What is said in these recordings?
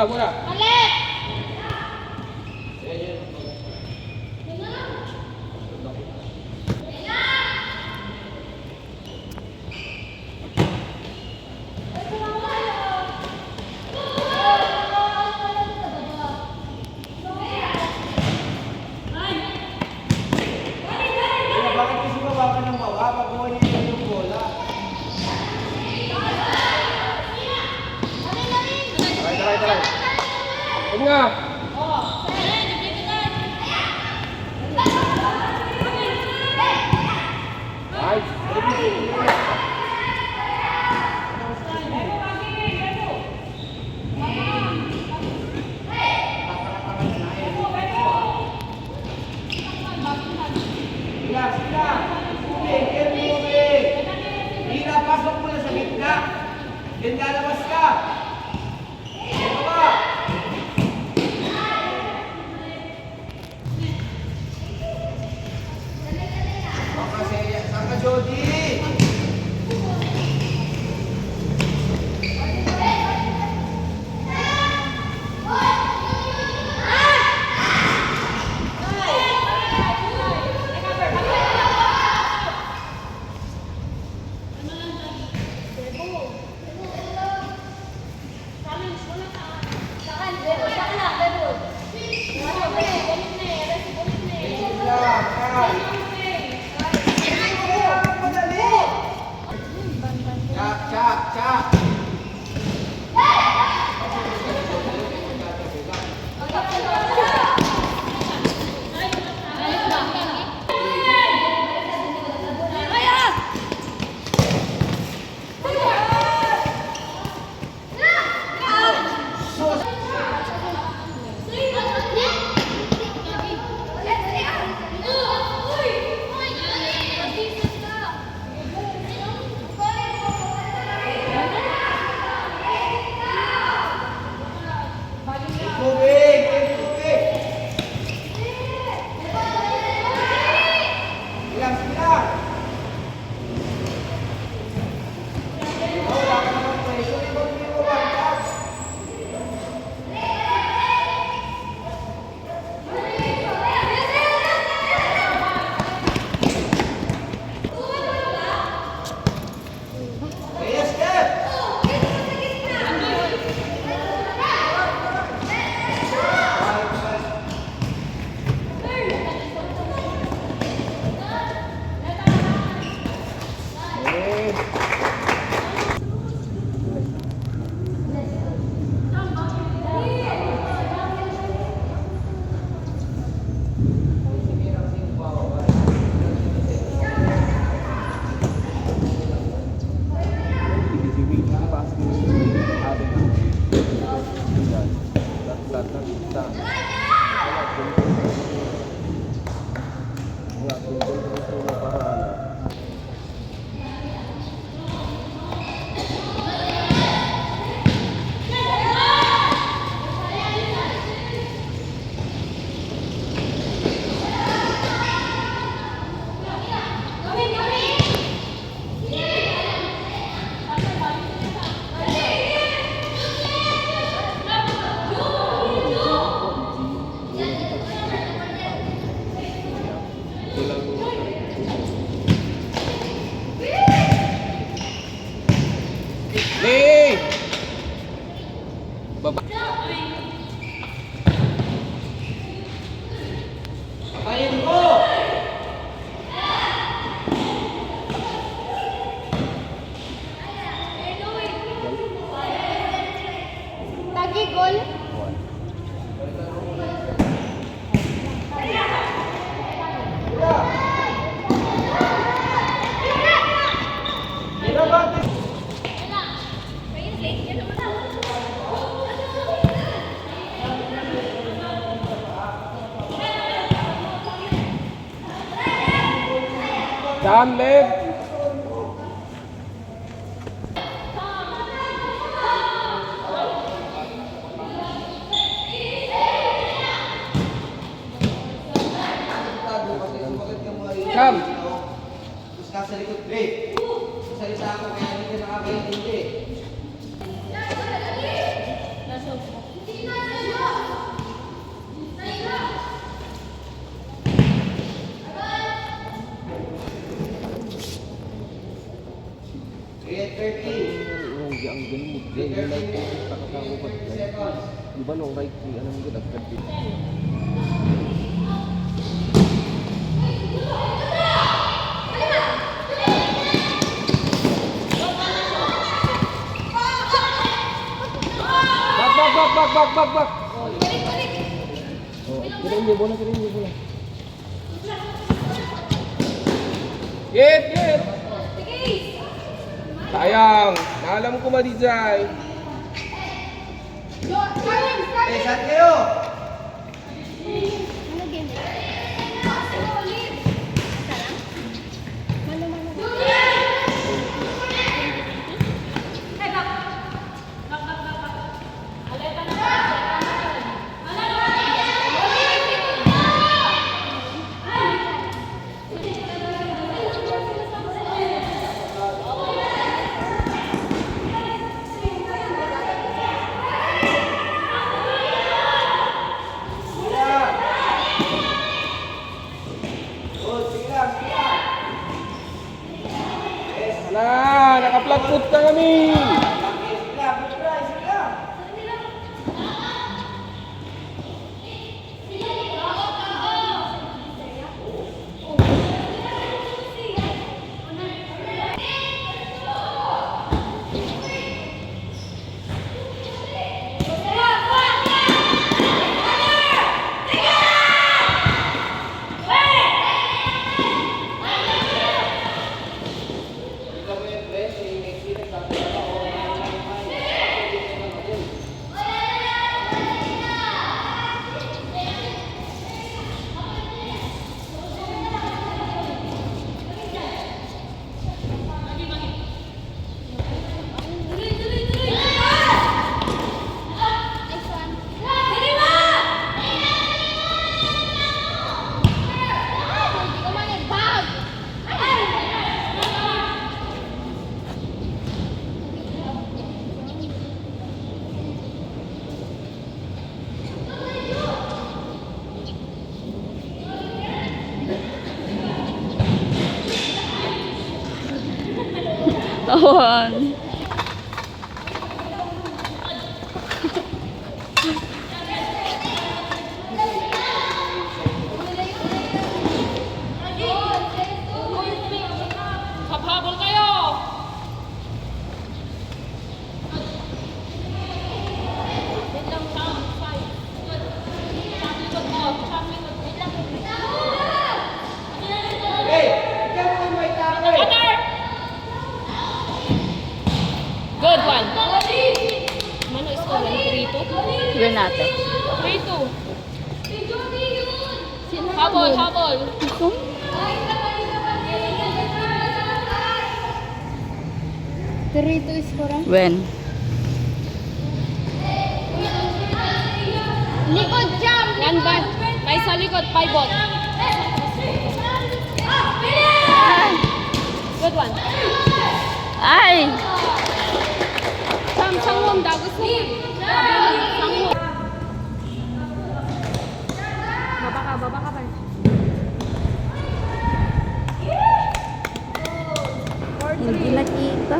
Bola. Balik! Bakit kasi baba ka ng baba? Pagkuha niya yung bola. Taray. Huwag nga. Nice. Sila. Moving. Hila, pasok mo na sa gitna. Then lalabas ka. Ito ka. Saan ka, Jody? Cha. Baba. Patayin mo! Lagi gol. Down leg. Come. Tapos nasa likod, break. Salita ako kaya hindi ka nakakaintindi. Ang galing mo. Yung light ko, takakakupat. Di ba nung right wing, anong good, agad din. Back. Oh, kirain niyo bola. Get! Sayang! Naalam ko madijay. Saan kayo? Ano game? Mano. Wala! Naka-flat foot na kami! Awan. Habol kayo! Wait lang, Sam. 5. Good. Sam, likod mo. Sam, likod. Wait lang. Water! Good one. Mano is ko 3-2? Yun natin. 3-2. Habol. Turito is kurang. When? Likod jump! One bad. May sa likod, pivot. Good one. Ay! Sam, sangwom, dagus mo. Sangwom. Baba ka ba? Hindi nakita.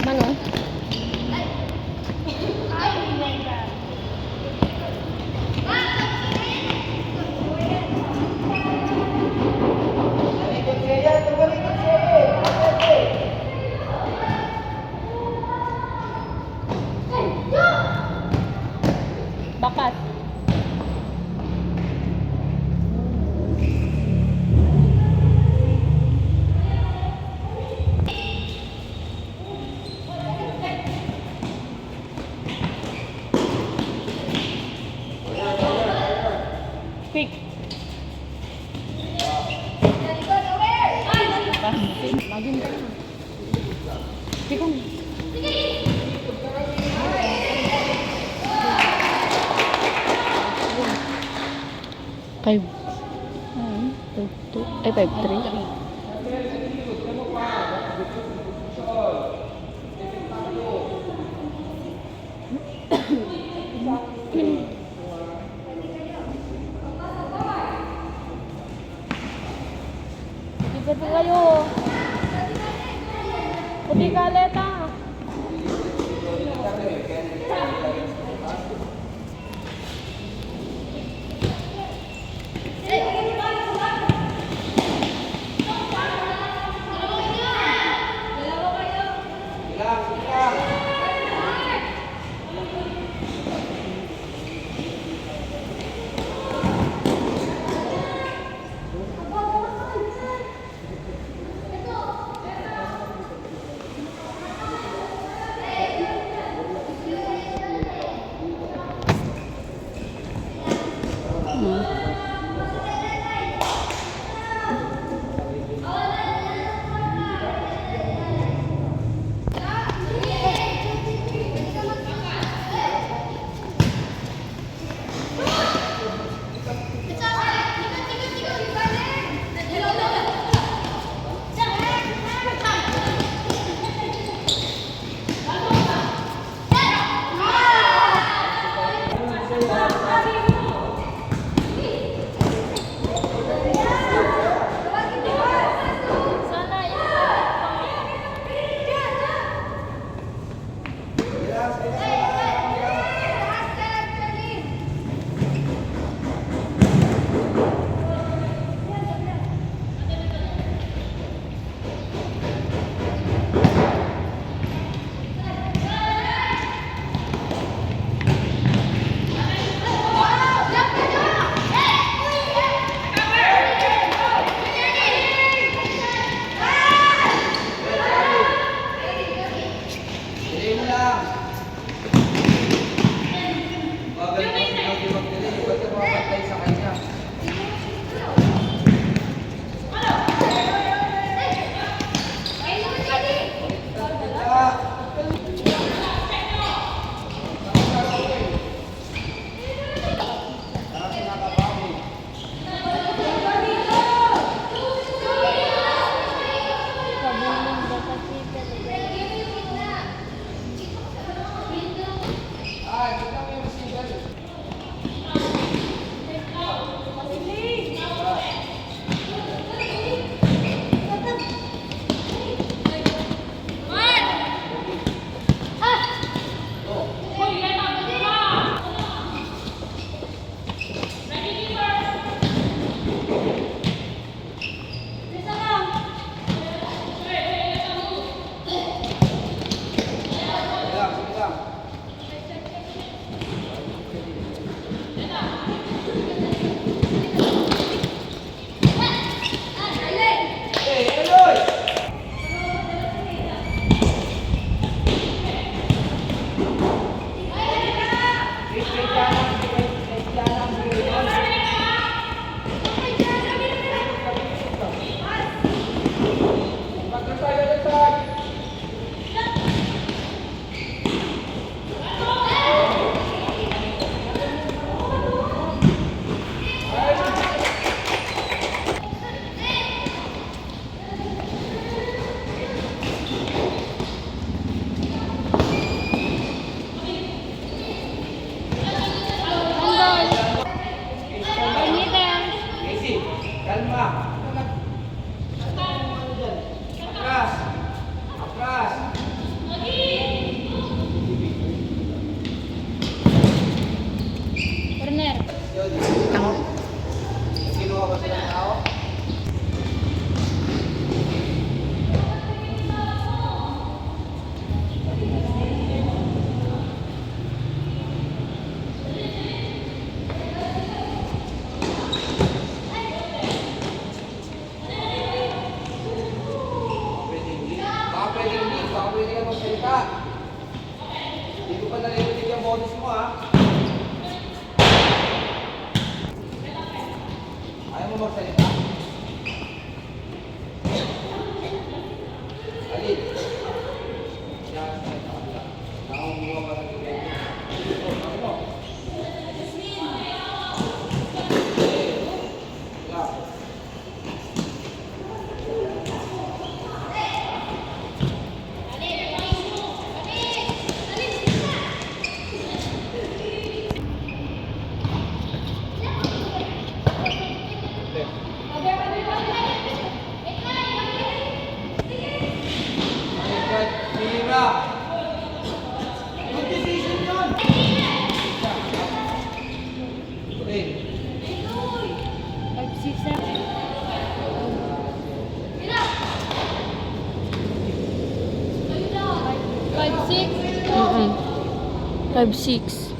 Mano? Bakat. Quick. Laging ka na. Tikong. 5. 5-2. Ay, 5-3. Puti kaleta. Bilang, bilang. Sana yung Delay mo lang. Magaling mo, hindi mag-delay. Ba't ka mapatay sa kanya? Ay, bilang yung single. Bilang, bilang. Hey, Eloy! Easy, kalma. Atras. Atras. Corner. Yun. Kinuha ba sila ng tao? Baka pwede hindi. Baka pwede ka magsalita. Hindi ko pa naririnig yung bonus mo, ha? Ayaw mo magsalita? Alin? Yan, sa kabila. Nakakumuha ka ng ibig. Oh, sabi mo. Yeah. Left. 5'6".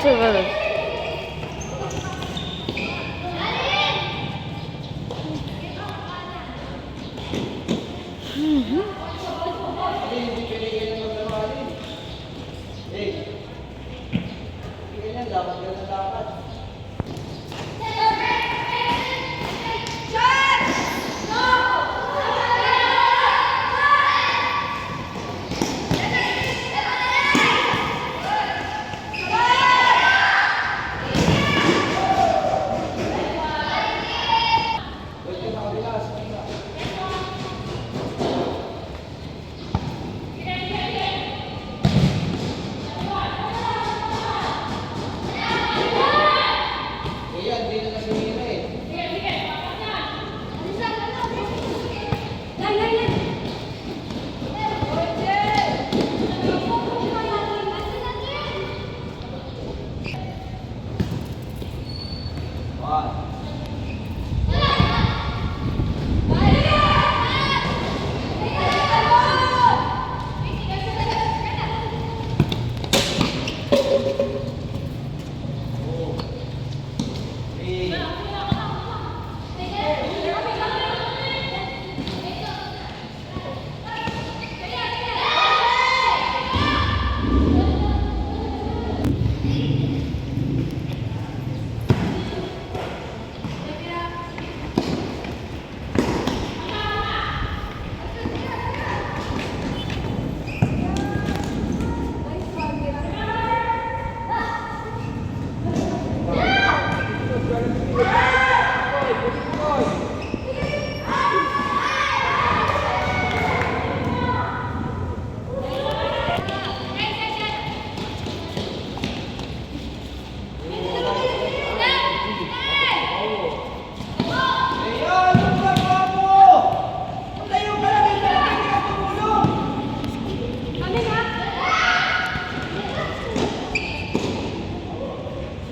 Coba.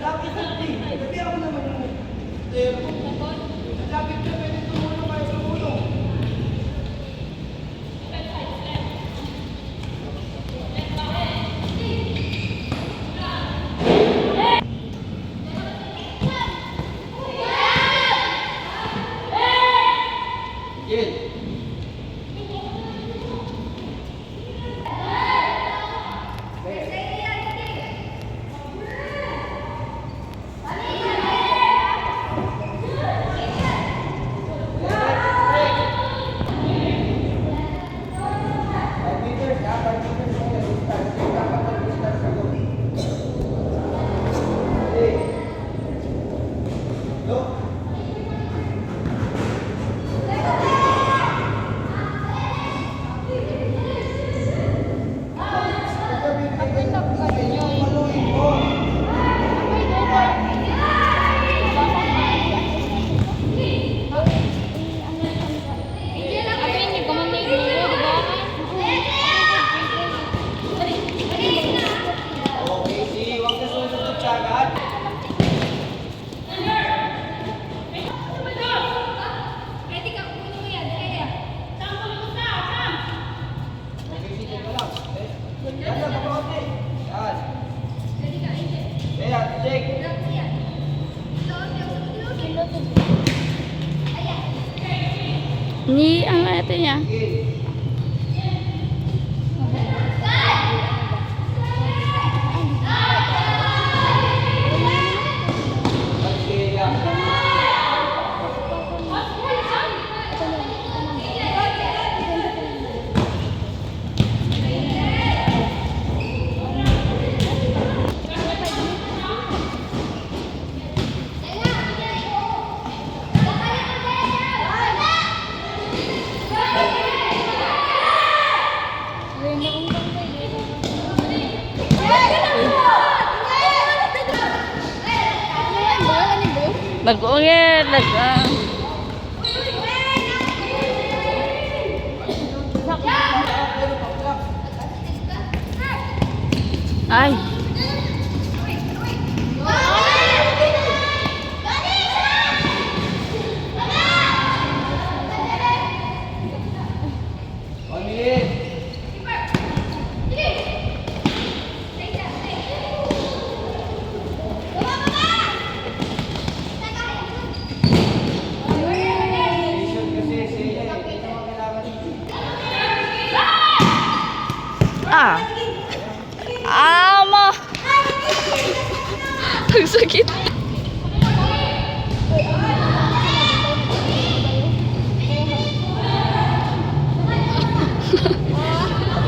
Lapit na din. Gabi ako naman yung lapit na pwede tumulong kayo tumulong. Gil. Okay, si huwag na susunod siya agad. Okay, sige ka lang. Yan na, papaunti. Yan. Kaya, check. Ni ang ate niya. Gil. Nag-ungit, Ay. One minute. Station kasi, sige. Hindi naman kailangan. Ah. Ama. Ang sakit.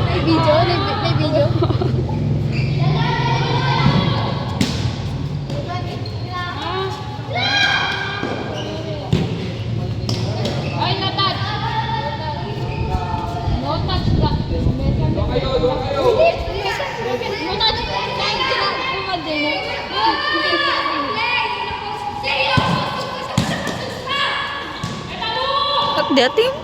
May video? May video? Ay, natouch. No touch ka. Doon kayo, doon kayo. No touch. Dahil sila kumadin. At dating.